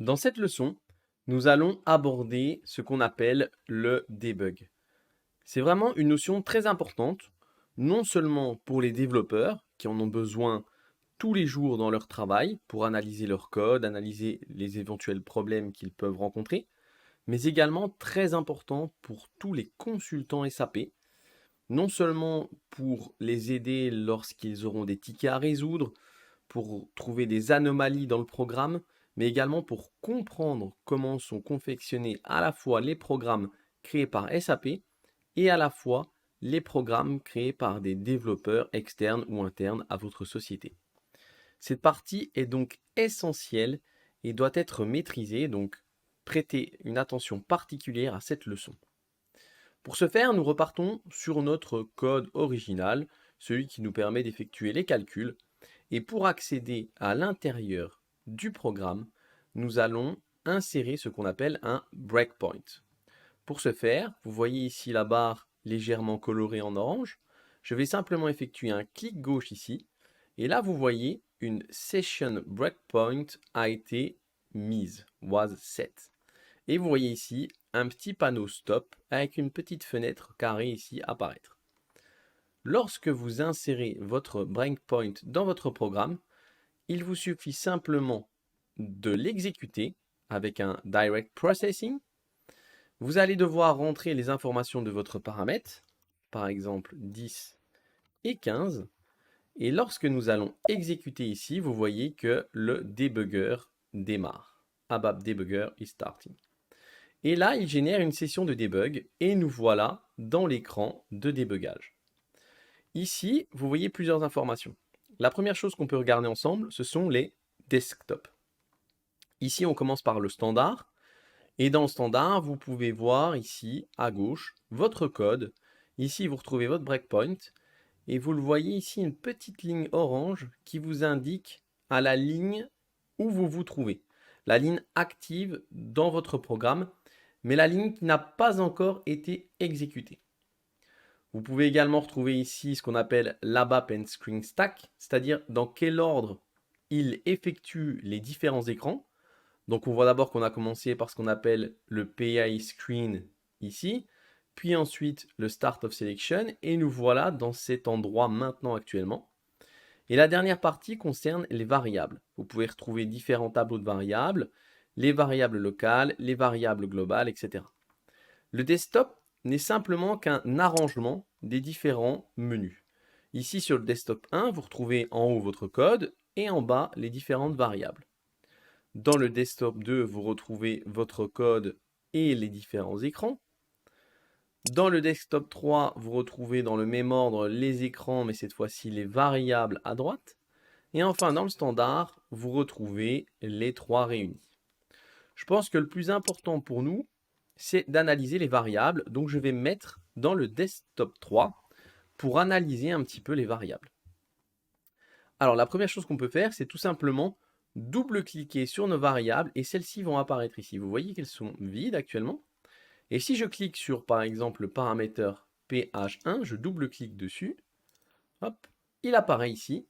Dans cette leçon, nous allons aborder ce qu'on appelle le debug. C'est vraiment une notion très importante, non seulement pour les développeurs qui en ont besoin tous les jours dans leur travail pour analyser leur code, analyser les éventuels problèmes qu'ils peuvent rencontrer, mais également très important pour tous les consultants SAP, non seulement pour les aider lorsqu'ils auront des tickets à résoudre, pour trouver des anomalies dans le programme, mais également pour comprendre comment sont confectionnés à la fois les programmes créés par SAP et à la fois les programmes créés par des développeurs externes ou internes à votre société. Cette partie est donc essentielle et doit être maîtrisée, donc prêtez une attention particulière à cette leçon. Pour ce faire, nous repartons sur notre code original, celui qui nous permet d'effectuer les calculs. Et pour accéder à l'intérieur du programme, nous allons insérer ce qu'on appelle un breakpoint. Pour ce faire, vous voyez ici la barre légèrement colorée en orange. Je vais simplement effectuer un clic gauche ici. Et là, vous voyez une session breakpoint a été mise, was set. Et vous voyez ici un petit panneau stop avec une petite fenêtre carrée ici apparaître. Lorsque vous insérez votre breakpoint dans votre programme, il vous suffit simplement de l'exécuter avec un direct processing. Vous allez devoir rentrer les informations de votre paramètre, par exemple 10 et 15. Et lorsque nous allons exécuter ici, vous voyez que le debugger démarre. ABAP debugger is starting. Et là, il génère une session de debug et nous voilà dans l'écran de débugage. Ici, vous voyez plusieurs informations. La première chose qu'on peut regarder ensemble, ce sont les desktops. Ici, on commence par le standard. Et dans le standard, vous pouvez voir ici, à gauche, votre code. Ici, vous retrouvez votre breakpoint. Et vous le voyez ici, une petite ligne orange qui vous indique à la ligne où vous vous trouvez. La ligne active dans votre programme, mais la ligne qui n'a pas encore été exécutée. Vous pouvez également retrouver ici ce qu'on appelle l'ABAP and Screen Stack, c'est-à-dire dans quel ordre il effectue les différents écrans. Donc on voit d'abord qu'on a commencé par ce qu'on appelle le PI Screen ici, puis ensuite le Start of Selection, et nous voilà dans cet endroit maintenant actuellement. Et la dernière partie concerne les variables. Vous pouvez retrouver différents tableaux de variables, les variables locales, les variables globales, etc. Le desktop n'est simplement qu'un arrangement des différents menus. Ici sur le desktop 1, vous retrouvez en haut votre code et en bas les différentes variables. Dans le desktop 2, vous retrouvez votre code et les différents écrans. Dans le desktop 3, vous retrouvez dans le même ordre les écrans, mais cette fois-ci les variables à droite. Et enfin, dans le standard, vous retrouvez les trois réunis. Je pense que le plus important pour nous, c'est d'analyser les variables. Donc, je vais me mettre dans le desktop 3 pour analyser un petit peu les variables. Alors, la première chose qu'on peut faire, c'est tout simplement double-cliquer sur nos variables et celles-ci vont apparaître ici. Vous voyez qu'elles sont vides actuellement. Et si je clique sur, par exemple, le paramètre ph1, je double-clique dessus, hop, il apparaît ici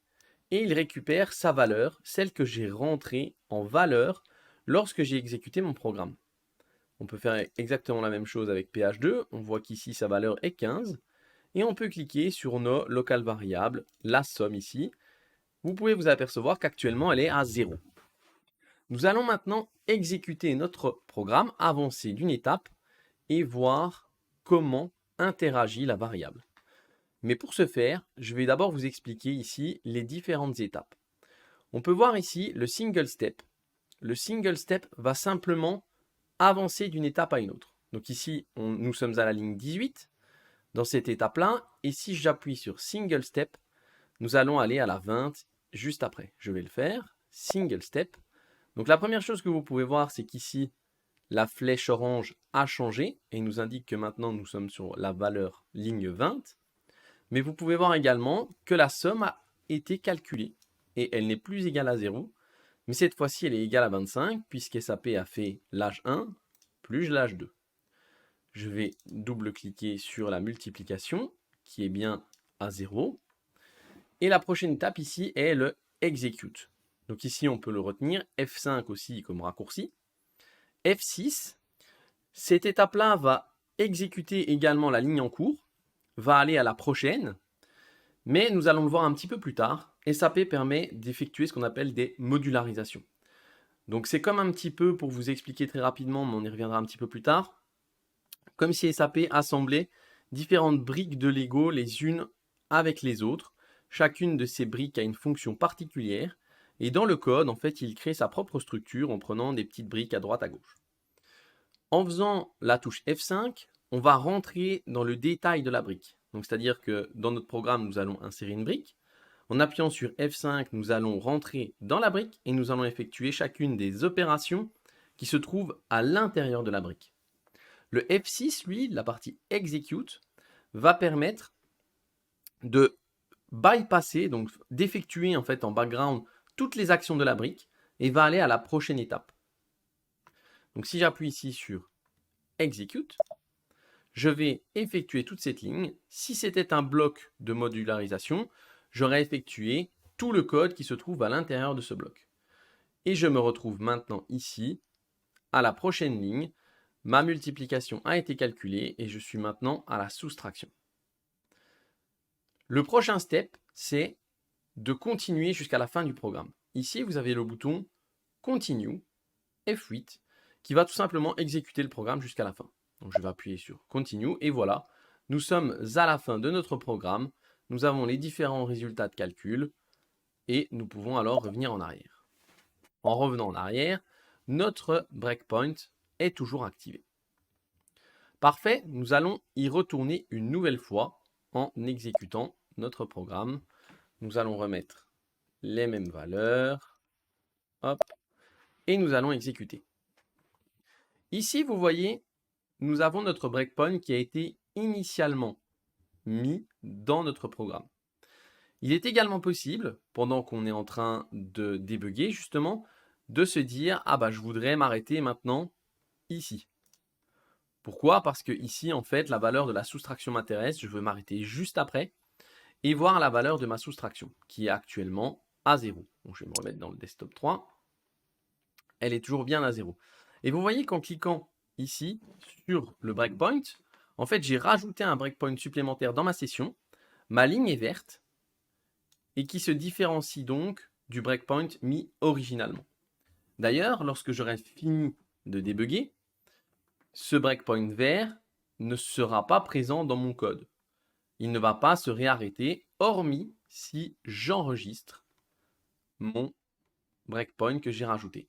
et il récupère sa valeur, celle que j'ai rentrée en valeur lorsque j'ai exécuté mon programme. On peut faire exactement la même chose avec ph2, on voit qu'ici sa valeur est 15, et on peut cliquer sur nos locales variables, la somme ici. Vous pouvez vous apercevoir qu'actuellement elle est à 0. Nous allons maintenant exécuter notre programme, avancer d'une étape, et voir comment interagit la variable. Mais pour ce faire, je vais d'abord vous expliquer ici les différentes étapes. On peut voir ici le single step. Le single step va simplement avancer d'une étape à une autre. Donc ici, nous sommes à la ligne 18 dans cette étape-là. Et si j'appuie sur single step, nous allons aller à la 20 juste après. Je vais le faire, single step. Donc la première chose que vous pouvez voir, c'est qu'ici, la flèche orange a changé et nous indique que maintenant nous sommes sur la valeur ligne 20. Mais vous pouvez voir également que la somme a été calculée et elle n'est plus égale à 0. Mais cette fois-ci, elle est égale à 25 puisque SAP a fait l'âge 1 plus l'âge 2. Je vais double-cliquer sur la multiplication qui est bien à 0. Et la prochaine étape ici est le execute. Donc ici, on peut le retenir, F5 aussi comme raccourci. F6, cette étape-là va exécuter également la ligne en cours, va aller à la prochaine, mais nous allons le voir un petit peu plus tard. SAP permet d'effectuer ce qu'on appelle des modularisations. Donc c'est comme un petit peu, pour vous expliquer très rapidement, mais on y reviendra un petit peu plus tard, comme si SAP assemblait différentes briques de Lego les unes avec les autres. Chacune de ces briques a une fonction particulière, et dans le code, en fait, il crée sa propre structure en prenant des petites briques à droite à gauche. En faisant la touche F5, on va rentrer dans le détail de la brique. Donc c'est-à-dire que dans notre programme, nous allons insérer une brique. En appuyant sur F5, nous allons rentrer dans la brique et nous allons effectuer chacune des opérations qui se trouvent à l'intérieur de la brique. Le F6, lui, la partie Execute, va permettre de bypasser, donc d'effectuer en fait en background toutes les actions de la brique et va aller à la prochaine étape. Donc si j'appuie ici sur Execute, je vais effectuer toute cette ligne. Si c'était un bloc de modularisation, j'aurais effectué tout le code qui se trouve à l'intérieur de ce bloc. Et je me retrouve maintenant ici, à la prochaine ligne. Ma multiplication a été calculée et je suis maintenant à la soustraction. Le prochain step, c'est de continuer jusqu'à la fin du programme. Ici, vous avez le bouton Continue, F8, qui va tout simplement exécuter le programme jusqu'à la fin. Donc je vais appuyer sur Continue et voilà, nous sommes à la fin de notre programme. Nous avons les différents résultats de calcul et nous pouvons alors revenir en arrière. En revenant en arrière, notre breakpoint est toujours activé. Parfait, nous allons y retourner une nouvelle fois en exécutant notre programme. Nous allons remettre les mêmes valeurs. Hop, et nous allons exécuter. Ici, vous voyez, nous avons notre breakpoint qui a été initialement mis dans notre programme. Il est également possible, pendant qu'on est en train de débugger justement, de se dire « Ah bah je voudrais m'arrêter maintenant ici ». Pourquoi? Parce que ici, en fait, la valeur de la soustraction m'intéresse, je veux m'arrêter juste après et voir la valeur de ma soustraction, qui est actuellement à 0. Donc je vais me remettre dans le desktop 3. Elle est toujours bien à 0. Et vous voyez qu'en cliquant ici sur le breakpoint, en fait, j'ai rajouté un breakpoint supplémentaire dans ma session. Ma ligne est verte et qui se différencie donc du breakpoint mis originalement. D'ailleurs, lorsque j'aurai fini de débugger, ce breakpoint vert ne sera pas présent dans mon code. Il ne va pas se réarrêter, hormis si j'enregistre mon breakpoint que j'ai rajouté.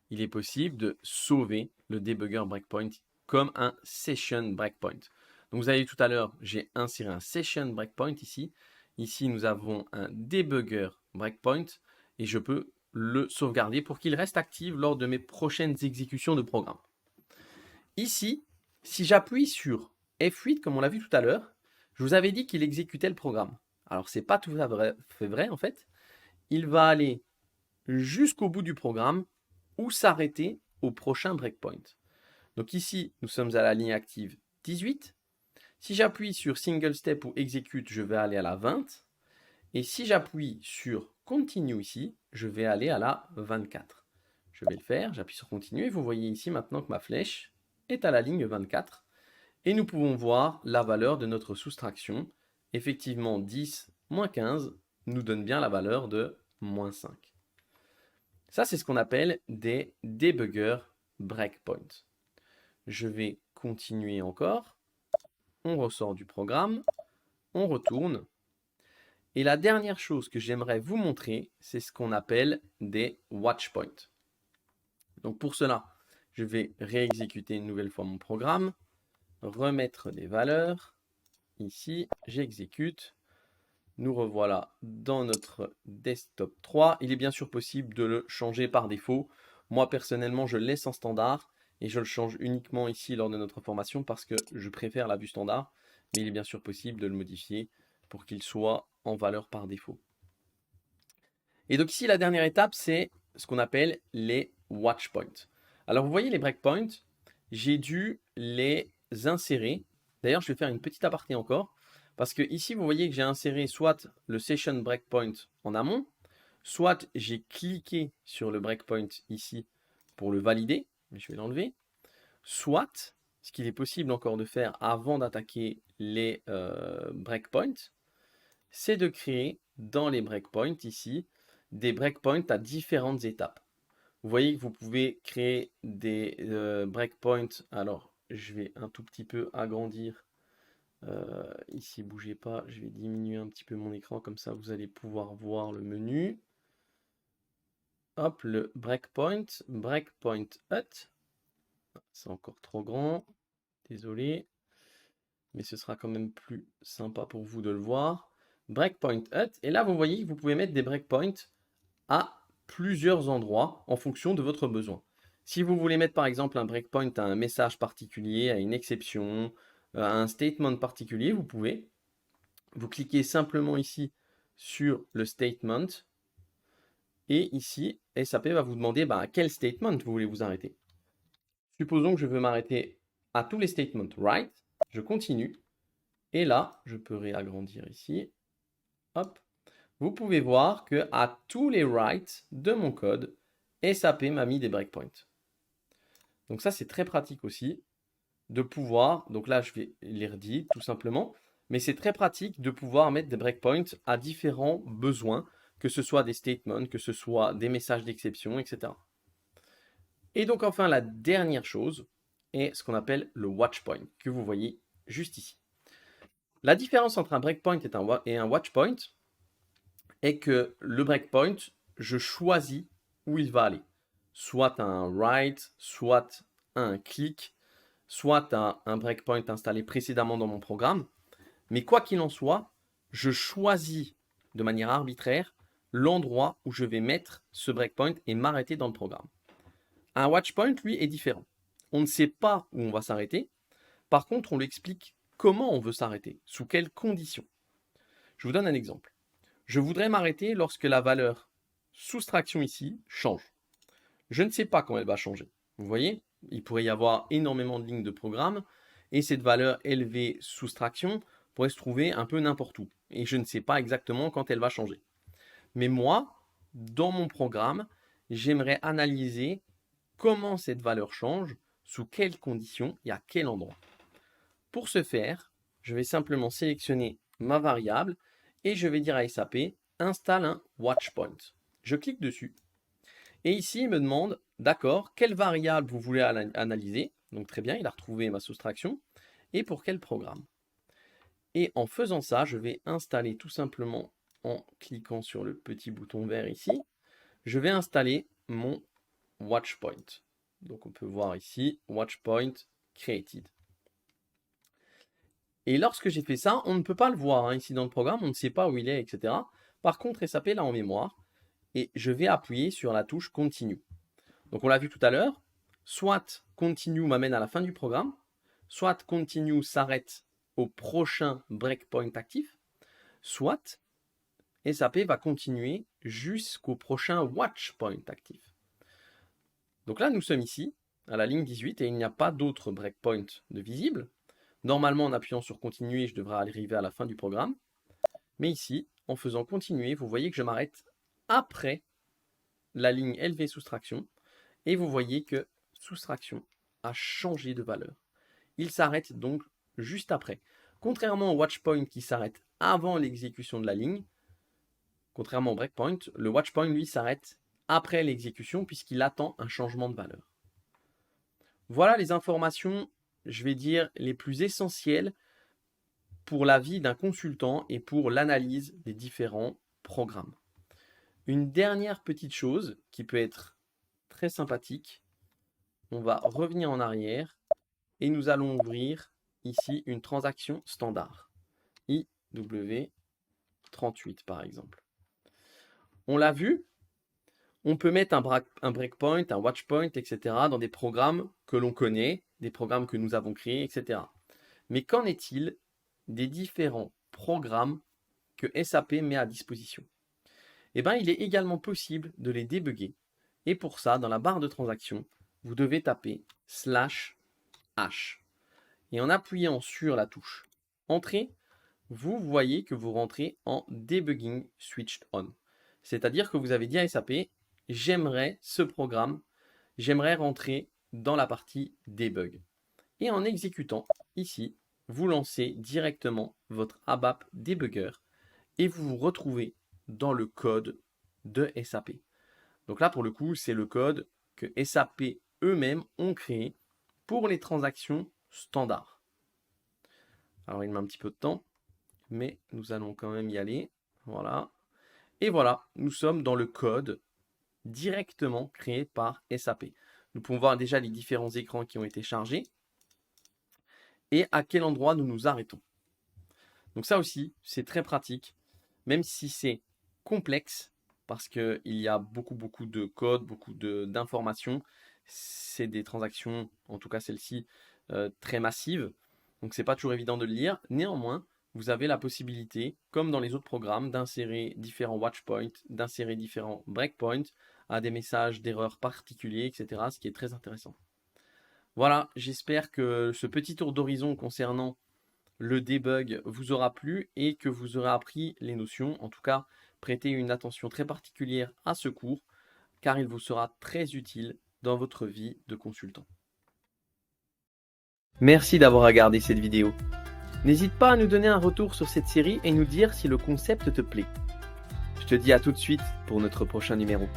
Il est possible de sauver le debugger breakpoint comme un session breakpoint. Donc vous avez vu tout à l'heure, j'ai inséré un session breakpoint ici. Ici, nous avons un debugger breakpoint et je peux le sauvegarder pour qu'il reste actif lors de mes prochaines exécutions de programme. Ici, si j'appuie sur F8, comme on l'a vu tout à l'heure, je vous avais dit qu'il exécutait le programme. Alors, ce n'est pas tout à fait vrai en fait. Il va aller jusqu'au bout du programme ou s'arrêter au prochain breakpoint. Donc ici, nous sommes à la ligne active 18. Si j'appuie sur Single Step ou Execute, je vais aller à la 20. Et si j'appuie sur Continue ici, je vais aller à la 24. Je vais le faire, j'appuie sur Continue et vous voyez ici maintenant que ma flèche est à la ligne 24. Et nous pouvons voir la valeur de notre soustraction. Effectivement, 10 moins 15 nous donne bien la valeur de moins 5. Ça, c'est ce qu'on appelle des debugger breakpoints. Je vais continuer encore. On ressort du programme. On retourne. Et la dernière chose que j'aimerais vous montrer, c'est ce qu'on appelle des watchpoints. Donc pour cela, je vais réexécuter une nouvelle fois mon programme, remettre des valeurs. Ici, j'exécute. Nous revoilà dans notre desktop 3. Il est bien sûr possible de le changer par défaut. Moi, personnellement, je le laisse en standard et je le change uniquement ici lors de notre formation parce que je préfère la vue standard. Mais il est bien sûr possible de le modifier pour qu'il soit en valeur par défaut. Et donc ici, la dernière étape, c'est ce qu'on appelle les watchpoints. Alors, vous voyez les breakpoints, j'ai dû les insérer. D'ailleurs, je vais faire une petite aparté encore. Parce que ici, vous voyez que j'ai inséré soit le session breakpoint en amont, soit j'ai cliqué sur le breakpoint ici pour le valider. mais je vais l'enlever. Soit, ce qu'il est possible encore de faire avant d'attaquer les breakpoints, c'est de créer dans les breakpoints ici, des breakpoints à différentes étapes. Vous voyez que vous pouvez créer des breakpoints. Alors, je vais un tout petit peu agrandir. Ici, bougez pas, je vais diminuer un petit peu mon écran, comme ça vous allez pouvoir voir le menu. Hop, le breakpoint hut. C'est encore trop grand, désolé, mais ce sera quand même plus sympa pour vous de le voir. Breakpoint hut, et là vous voyez que vous pouvez mettre des breakpoints à plusieurs endroits en fonction de votre besoin. Si vous voulez mettre par exemple un breakpoint à un message particulier, à une exception, à un statement particulier, vous pouvez. Vous cliquez simplement ici sur le statement et ici, SAP va vous demander à quel statement vous voulez vous arrêter. Supposons que je veux m'arrêter à tous les statements right, je continue et là, je peux réagrandir ici. Hop. Vous pouvez voir que à tous les writes de mon code, SAP m'a mis des breakpoints. Donc ça, c'est très pratique aussi de pouvoir, donc là, je vais les redire tout simplement, mais c'est très pratique de pouvoir mettre des breakpoints à différents besoins, que ce soit des statements, que ce soit des messages d'exception, etc. Et donc enfin, la dernière chose est ce qu'on appelle le watchpoint, que vous voyez juste ici. La différence entre un breakpoint et un watchpoint est que le breakpoint, je choisis où il va aller. Soit un write, soit un click, soit un breakpoint installé précédemment dans mon programme. Mais quoi qu'il en soit, je choisis de manière arbitraire l'endroit où je vais mettre ce breakpoint et m'arrêter dans le programme. Un watchpoint, lui, est différent. On ne sait pas où on va s'arrêter. Par contre, on lui explique comment on veut s'arrêter, sous quelles conditions. Je vous donne un exemple. Je voudrais m'arrêter lorsque la valeur soustraction ici change. Je ne sais pas quand elle va changer. Vous voyez, il pourrait y avoir énormément de lignes de programme et cette valeur élevée soustraction pourrait se trouver un peu n'importe où. Et je ne sais pas exactement quand elle va changer. Mais moi, dans mon programme, j'aimerais analyser comment cette valeur change, sous quelles conditions et à quel endroit. Pour ce faire, je vais simplement sélectionner ma variable et je vais dire à SAP, installe un watchpoint. Je clique dessus. Et ici, il me demande, d'accord, quelle variable vous voulez analyser. Donc très bien, il a retrouvé ma soustraction. Et pour quel programme. Et en faisant ça, je vais installer tout simplement, en cliquant sur le petit bouton vert ici, je vais installer mon watchpoint. Donc on peut voir ici, watchpoint created. Et lorsque j'ai fait ça, on ne peut pas le voir ici dans le programme, on ne sait pas où il est, etc. Par contre, SAP l'a en mémoire et je vais appuyer sur la touche Continue. Donc on l'a vu tout à l'heure, soit Continue m'amène à la fin du programme, soit Continue s'arrête au prochain breakpoint actif, soit SAP va continuer jusqu'au prochain watchpoint actif. Donc là, nous sommes ici, à la ligne 18, et il n'y a pas d'autre breakpoint de visible. Normalement, en appuyant sur Continuer, je devrais arriver à la fin du programme. Mais ici, en faisant Continuer, vous voyez que je m'arrête après la ligne LV soustraction. Et vous voyez que soustraction a changé de valeur. Il s'arrête donc juste après. Contrairement au watchpoint qui s'arrête avant l'exécution de la ligne, contrairement au breakpoint, le watchpoint, lui, s'arrête après l'exécution puisqu'il attend un changement de valeur. Voilà les informations, je vais dire, les plus essentielles pour la vie d'un consultant et pour l'analyse des différents programmes. Une dernière petite chose qui peut être très sympathique, on va revenir en arrière et nous allons ouvrir ici une transaction standard, IW38 par exemple. On l'a vu, on peut mettre un breakpoint, un watchpoint, etc. dans des programmes que l'on connaît, des programmes que nous avons créés, etc. Mais qu'en est-il des différents programmes que SAP met à disposition? Eh bien, il est également possible de les débugger. Et pour ça, dans la barre de transaction, vous devez taper /h. Et en appuyant sur la touche Entrée, vous voyez que vous rentrez en Debugging Switched On. C'est-à-dire que vous avez dit à SAP, j'aimerais ce programme, j'aimerais rentrer dans la partie debug. Et en exécutant ici, vous lancez directement votre ABAP debugger et vous vous retrouvez dans le code de SAP. Donc là, pour le coup, c'est le code que SAP eux-mêmes ont créé pour les transactions standards. Alors, il met un petit peu de temps, mais nous allons quand même y aller. Voilà. Et voilà, nous sommes dans le code directement créé par SAP. Nous pouvons voir déjà les différents écrans qui ont été chargés et à quel endroit nous nous arrêtons. Donc ça aussi, c'est très pratique, même si c'est complexe, parce qu'il y a beaucoup de code, beaucoup d'informations. C'est des transactions, en tout cas celle-ci, très massives. Donc c'est pas toujours évident de le lire. Néanmoins, vous avez la possibilité, comme dans les autres programmes, d'insérer différents watchpoints, d'insérer différents breakpoints à des messages d'erreurs particuliers, etc. Ce qui est très intéressant. Voilà, j'espère que ce petit tour d'horizon concernant le debug vous aura plu et que vous aurez appris les notions. En tout cas, prêtez une attention très particulière à ce cours car il vous sera très utile dans votre vie de consultant. Merci d'avoir regardé cette vidéo. N'hésite pas à nous donner un retour sur cette série et nous dire si le concept te plaît. Je te dis à tout de suite pour notre prochain numéro.